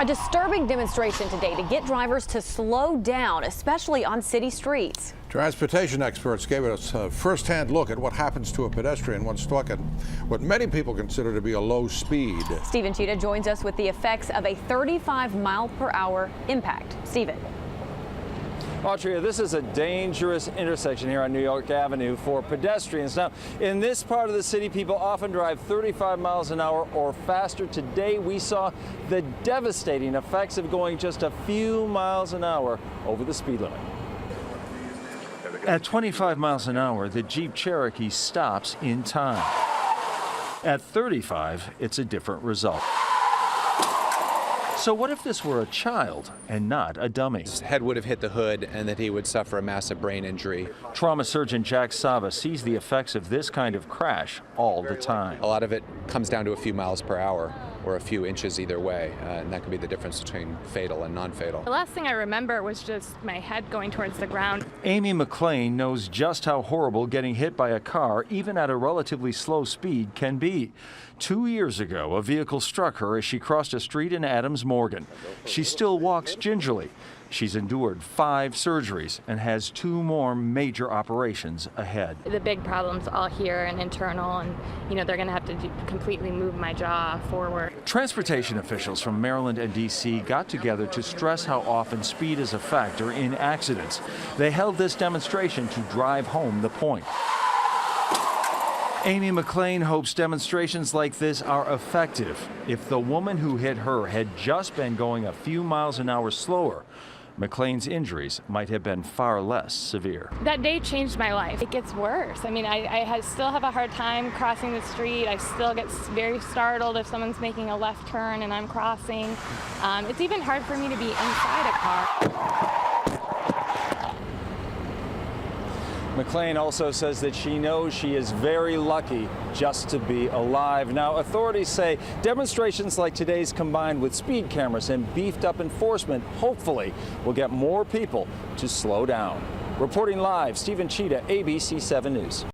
A disturbing demonstration today to get drivers to slow down, especially on city streets. Transportation experts gave us a first-hand look at what happens to a pedestrian when stuck at what many people consider to be a low speed. Stephen Cheetah joins us with the effects of a 35-mile-per-hour impact. Stephen. Autria, this is a dangerous intersection here on New York Avenue for pedestrians. Now, in this part of the city, people often drive 35 miles an hour or faster. Today, we saw the devastating effects of going just a few miles an hour over the speed limit. At 25 miles an hour, the Jeep Cherokee stops in time. At 35, it's a different result. So what if this were a child and not a dummy? His head would have hit the hood and that he would suffer a massive brain injury. Trauma surgeon Jack Sava sees the effects of this kind of crash all the time. A lot of it comes down to a few miles per hour or a few inches either way, and that could be the difference between fatal and non-fatal. The last thing I remember was just my head going towards the ground. Amy McLean knows just how horrible getting hit by a car, even at a relatively slow speed, can be. 2 years ago, a vehicle struck her as she crossed a street in Adams Morgan. She still walks gingerly. She's endured 5 surgeries and has 2 more major operations ahead. The big problem's all here and internal, and they're going to have to completely move my jaw forward. Transportation officials from Maryland and D.C. got together to stress how often speed is a factor in accidents. They held this demonstration to drive home the point. Amy McLean hopes demonstrations like this are effective. If the woman who hit her had just been going a few miles an hour slower, McLean's injuries might have been far less severe. That day changed my life. It gets worse. I mean, I still have a hard time crossing the street. I still get very startled if someone's making a left turn and I'm crossing. It's even hard for me to be inside a car. McLean also says that she knows she is very lucky just to be alive. Now, authorities say demonstrations like today's combined with speed cameras and beefed up enforcement hopefully will get more people to slow down. Reporting live, Stephen Cheetah, ABC 7 News.